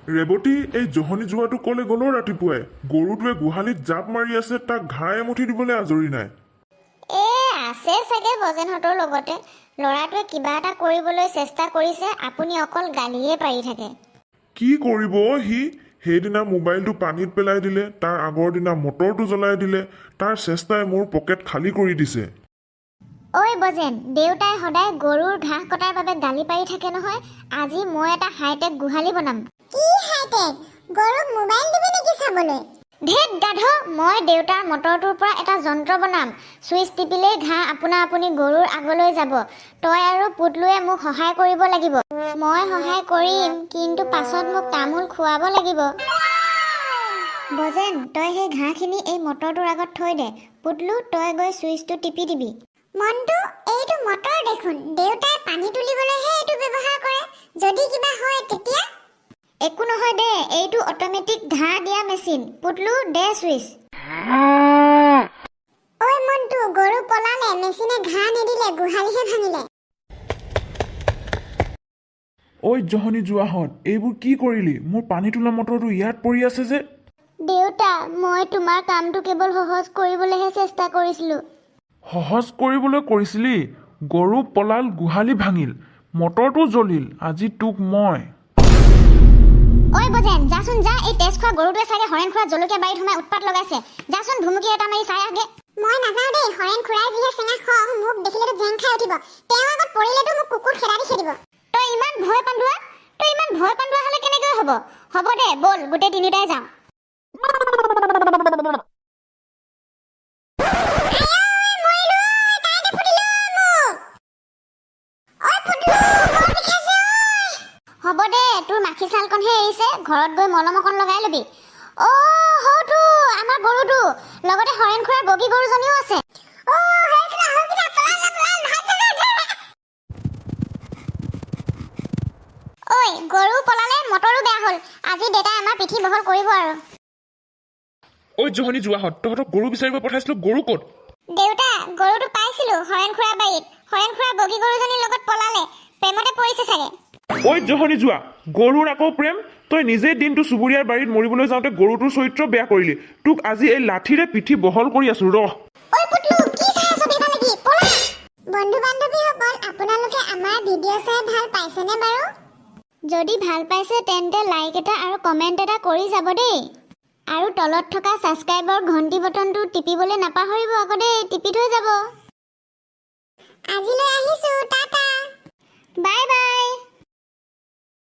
ৰেৱতী এই জহনী যোৱাটো ক'লে গ'লো ৰাতিপুৱাই গৰুটোৱে গোহালিত জাপ মাৰি আছে তাক ঘাই এমুঠি দিবলৈ আজৰি নাই আছে চাগে বজেনহঁতৰ লগতে ল'ৰাটোৱে কিবা এটা কৰিবলৈ চেষ্টা কৰিছে আপুনি অকল গালিয়ে পাৰি থাকে কি কৰিব সি সেইদিনা মোবাইলটো পানীত পেলাই দিলে তাৰ আগৰ দিনা মটৰটো জ্বলাই দিলে তাৰ চেষ্টাই মোৰ পকেট খালী কৰি দিছে ঐ বজেন দেউতাই সদায় গৰুৰ ঘাঁহ কটাৰ বাবে গালি পাৰি থাকে নহয় আজি মই এটা হাইটেক গোহালি বনাম কি হাইটেক গৰুক মোবাইল দিবি নেকি চাবলৈ ধেত গাধ মই দেউতাৰ মটৰটোৰ পৰা এটা যন্ত্ৰ বনাম সুইচ টিপিলেই ঘাঁহ আপুনি গৰুৰ আগলৈ যাব তই আৰু পুতলুৱে মোক সহায় কৰিব লাগিব মই সহায় কৰিম কিন্তু পাছত মোক তামোল খুৱাব লাগিব বজেন তই সেই ঘাঁহখিনি এই মটৰটোৰ আগত থৈ দে পুতলু তই গৈ সুইচটো টিপি দিবি মন্টু এইটো মটৰ দেখোন দেউতাই পানী তুলিবলৈহে এইটো ব্যৱহাৰ কৰে যদি কিবা হয় তেতিয়া একো নহয় দে এইটো অটোমেটিক ঘাঁহ দিয়া মেচিন পুতলু দে সুইচ ঐ মন্টু গৰু পলালে মেচিনে ঘাঁহ নিদিলে গোহালিহে ভাঙিলে ঐ জহনী যোৱাহঁত এইবোৰ কি কৰিলি মোৰ পানী তোলা মটৰটো ইয়াত পৰি আছে যে দেউতা মই তোমাৰ কামটো কেৱল সহজ কৰিবলৈহে চেষ্টা কৰিছিলোঁ সহজ কৰিবলৈ কৰিছিলি গৰু পলাল গোহালি ভাঙিল মটৰটো জ্বলিল আজি তোক মই ঐ বজেন যাচোন যা এই তেজ খোৱা গৰুটোৱে চাগে হৰেণ খুৰা জলকীয়া বাৰীত সোমাই উৎপাত লগাইছে যাচোন ভুমুকি এটা মাৰি চাই আগে মই নাযাওঁ দেই হৰেণ খুৰাই যিহে চেঙা খং মোক দেখিলেতো জেং খাই উঠিব তেওঁ আগত পৰিলেতো মোক কুকুৰ খেদা দি খেদিব তই ইমান ভয় পান্দুৱা হলে কেনেকৈ হ'ব দে বল গোটেই তিনিটাই যাওঁ হ'ব দে তোৰ মাখি ছালকণহে এৰিছে ঘৰত গৈ মলম অকণ লগাই ল'বি হৌটো আমাৰ গৰুটো লগতে হৰেণ খুৰাৰ বগী গৰুজনীও আছে ঐ গৰু পলালে মটৰো বেয়া হ'ল আজি দেউতাই আমাৰ পিঠি বহল কৰিব আৰু ঐ জহনী যোৱাহঁত তহঁতক গৰু বিচাৰিব পঠাইছিলো গৰু ক'ত দেউতা গৰুটো পাইছিলো হৰেণ খুৰাৰ বাৰীত হৰেণ খুৰাৰ বগী গৰুজনীৰ লগত পলালে প্ৰেমতে পৰিছে চাগে ঐ জহনী যোৱা গৰুৰ আকৌ প্ৰেম তই নিজেই দিনটো চুবুৰীয়াৰ বাৰীত মৰিবলৈ যাওঁতে গৰুটোৰ চৰিত্ৰ বেয়া কৰিলি তোক আজি এই লাঠিৰে পিঠি বহল কৰি আছো ৰহ বন্ধু বান্ধৱীসকল আপোনালোকে আমাৰ ভিডিঅ' চাই ভাল পাইছেনে বাৰু যদি ভাল পাইছে তেন্তে লাইক এটা আৰু কমেণ্ট এটা কৰি যাব দেই আৰু তলত থকা ছাবস্ক্ৰাইবৰ ঘণ্টি বটনটো টিপিবলৈ নাপাহৰিব আকৌ দেই টিপি থৈ যাব আজিলৈ আহিছো টাটা বাই বাই